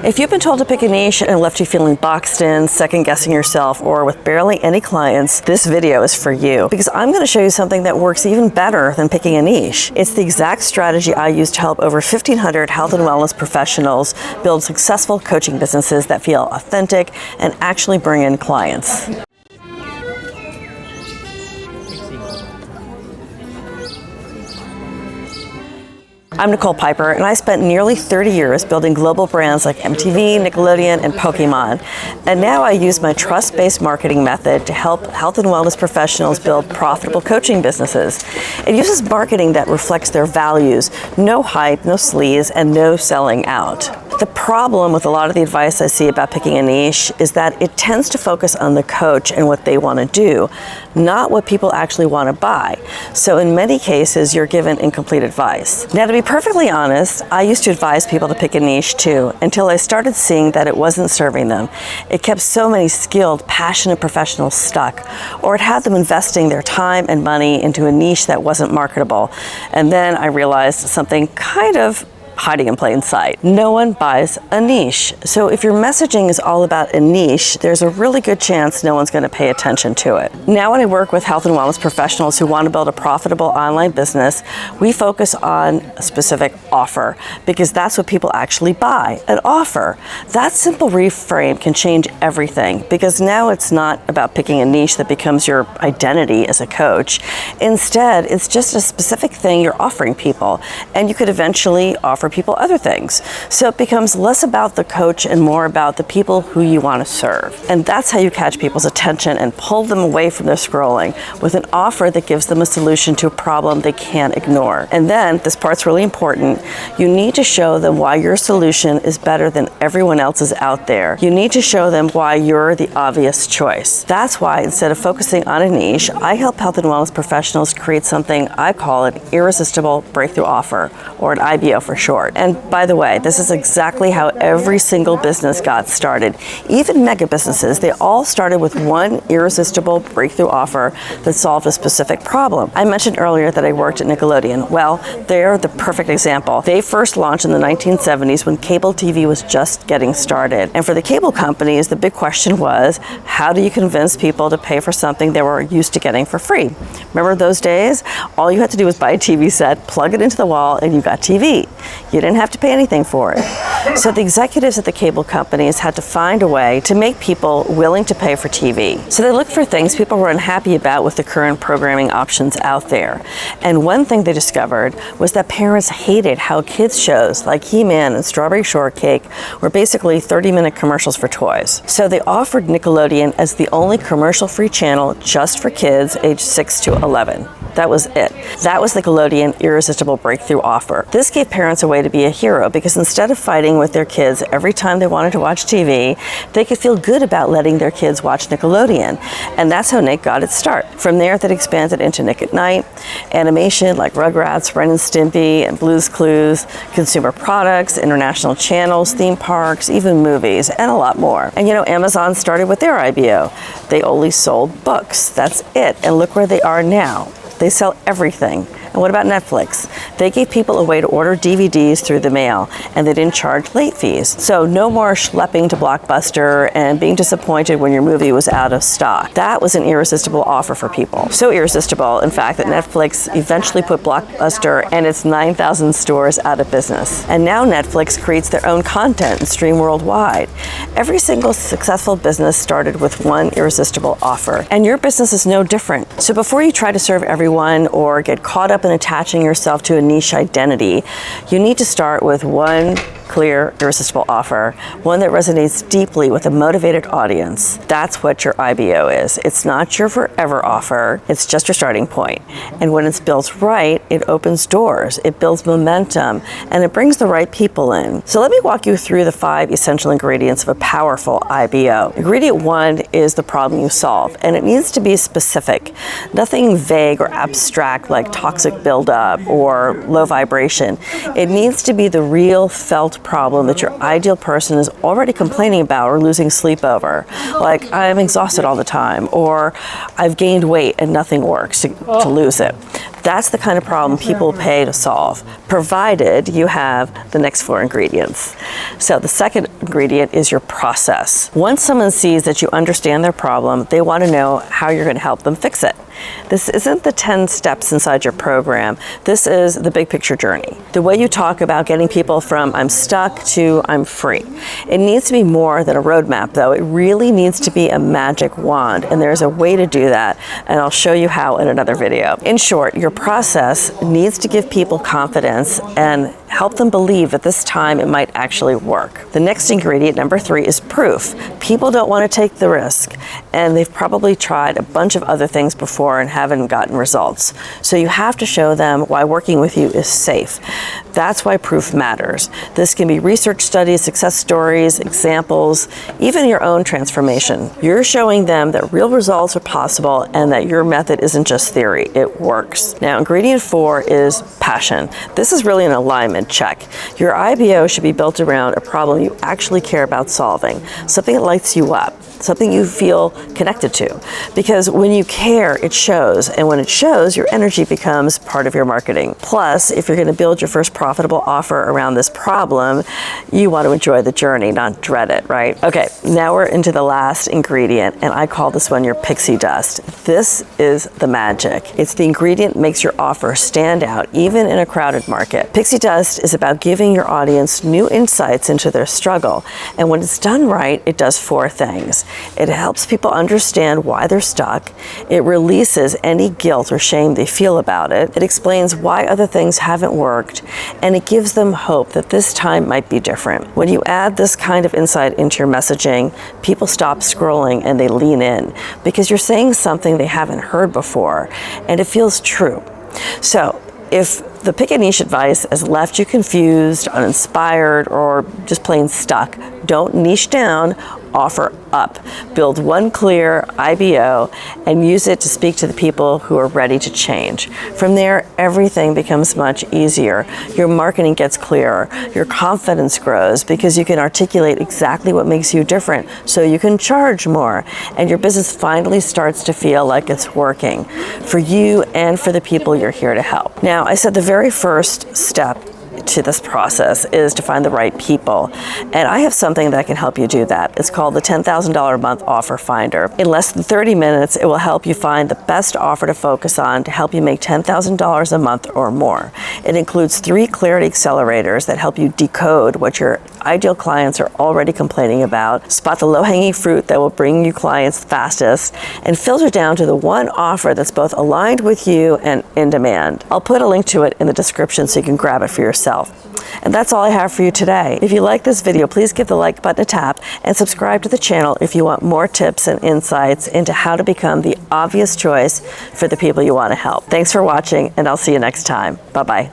If you've been told to pick a niche and left you feeling boxed in, second guessing yourself, or with barely any clients, this video is for you, because I'm going to show you something that works even better than picking a niche. It's the exact strategy I use to help over 1,500 health and wellness professionals build successful coaching businesses that feel authentic and actually bring in clients. I'm Nicole Piper, and I spent nearly 30 years building global brands like MTV, Nickelodeon, and Pokemon. And now I use my trust-based marketing method to help health and wellness professionals build profitable coaching businesses. It uses marketing that reflects their values, no hype, no sleaze, and no selling out. The problem with a lot of the advice I see about picking a niche is that it tends to focus on the coach and what they want to do, not what people actually want to buy. So in many cases, you're given incomplete advice. Now, to be perfectly honest, I used to advise people to pick a niche too, until I started seeing that it wasn't serving them. It kept so many skilled, passionate professionals stuck, or it had them investing their time and money into a niche that wasn't marketable. And then I realized something kind of hiding in plain sight. No one buys a niche. So if your messaging is all about a niche, there's a really good chance no one's going to pay attention to it. Now when I work with health and wellness professionals who want to build a profitable online business, we focus on a specific offer, because that's what people actually buy, an offer. That simple reframe can change everything, because now it's not about picking a niche that becomes your identity as a coach. Instead, it's just a specific thing you're offering people, and you could eventually offer people other things. So it becomes less about the coach and more about the people who you want to serve. And that's how you catch people's attention and pull them away from their scrolling with an offer that gives them a solution to a problem they can't ignore. And then, this part's really important, you need to show them why your solution is better than everyone else's out there. You need to show them why you're the obvious choice. That's why, instead of focusing on a niche, I help health and wellness professionals create something I call an Irresistible Breakthrough Offer, or an IBO for short. And by the way, this is exactly how every single business got started. Even mega businesses, they all started with one irresistible breakthrough offer that solved a specific problem. I mentioned earlier that I worked at Nickelodeon. Well, they're the perfect example. They first launched in the 1970s when cable TV was just getting started. And for the cable companies, the big question was, how do you convince people to pay for something they were used to getting for free? Remember those days? All you had to do was buy a TV set, plug it into the wall, and you got TV. You didn't have to pay anything for it. So the executives at the cable companies had to find a way to make people willing to pay for TV. So they looked for things people were unhappy about with the current programming options out there. And one thing they discovered was that parents hated how kids shows like He-Man and Strawberry Shortcake were basically 30-minute commercials for toys. So they offered Nickelodeon as the only commercial-free channel just for kids aged 6 to 11. That was it. That was Nickelodeon Irresistible Breakthrough Offer. This gave parents a way to be a hero, because instead of fighting with their kids every time they wanted to watch TV, they could feel good about letting their kids watch Nickelodeon. And that's how Nick got its start. From there, that expanded into Nick at Night, animation like Rugrats, Ren and Stimpy, and Blue's Clues, consumer products, international channels, theme parks, even movies, and a lot more. And you know, Amazon started with their IBO. They only sold books. That's it. And look where they are now. They sell everything. And what about Netflix? They gave people a way to order DVDs through the mail, and they didn't charge late fees. So no more schlepping to Blockbuster and being disappointed when your movie was out of stock. That was an irresistible offer for people. So irresistible, in fact, that Netflix eventually put Blockbuster and its 9,000 stores out of business. And now Netflix creates their own content and stream worldwide. Every single successful business started with one irresistible offer. And your business is no different. So before you try to serve everyone or get caught up in attaching yourself to a niche identity, you need to start with one clear, irresistible offer, one that resonates deeply with a motivated audience. That's what your IBO is. It's not your forever offer, it's just your starting point. And when it's built right, it opens doors, it builds momentum, and it brings the right people in. So let me walk you through the 5 essential ingredients of a powerful IBO. Ingredient 1 is the problem you solve, and it needs to be specific. Nothing vague or abstract like toxic buildup or low vibration. It needs to be the real felt problem that your ideal person is already complaining about or losing sleep over. Like, I'm exhausted all the time, or I've gained weight and nothing works to lose it. That's the kind of problem people pay to solve, provided you have the next 4 ingredients. So the second ingredient is your process. Once someone sees that you understand their problem, they want to know how you're going to help them fix it. This isn't the 10 steps inside your program. This is the big picture journey. The way you talk about getting people from I'm stuck to I'm free. It needs to be more than a roadmap, though. It really needs to be a magic wand, and there's a way to do that, and I'll show you how in another video. In short, your process needs to give people confidence and help them believe that this time it might actually work. The next ingredient, number 3, is proof. People don't want to take the risk, and they've probably tried a bunch of other things before and haven't gotten results. So you have to show them why working with you is safe. That's why proof matters. This can be research studies, success stories, examples, even your own transformation. You're showing them that real results are possible and that your method isn't just theory, it works. Now, ingredient 4 is passion. This is really an alignment check. Your IBO should be built around a problem you actually care about solving, something that lights you up, something you feel connected to. Because when you care, it shows, and when it shows, your energy becomes part of your marketing. Plus, if you're going to build your first profitable offer around this problem, you want to enjoy the journey, not dread it, right? Okay, now we're into the last ingredient, and I call this one your pixie dust. This is the magic. It's the ingredient that makes your offer stand out, even in a crowded market. Pixie dust is about giving your audience new insights into their struggle, and when it's done right, it does 4 things. It helps people understand why they're stuck. It releases any guilt or shame they feel about it. It explains why other things haven't worked, and it gives them hope that this time might be different. When you add this kind of insight into your messaging, people stop scrolling and they lean in because you're saying something they haven't heard before, and it feels true. So, if the pick a niche advice has left you confused, uninspired, or just plain stuck, don't niche down, offer up. Build one clear IBO and use it to speak to the people who are ready to change. From there, everything becomes much easier. Your marketing gets clearer. Your confidence grows because you can articulate exactly what makes you different, so you can charge more, and your business finally starts to feel like it's working for you and for the people you're here to help. Now, I said the very first step to this process is to find the right people. And I have something that can help you do that. It's called the $10,000 a month offer finder. In less than 30 minutes, it will help you find the best offer to focus on to help you make $10,000 a month or more. It includes 3 clarity accelerators that help you decode what your ideal clients are already complaining about, spot the low-hanging fruit that will bring you clients fastest, and filter down to the one offer that's both aligned with you and in demand. I'll put a link to it in the description so you can grab it for yourself. And that's all I have for you today. If you like this video, please give the like button a tap and subscribe to the channel if you want more tips and insights into how to become the obvious choice for the people you want to help. Thanks for watching, and I'll see you next time. Bye-bye.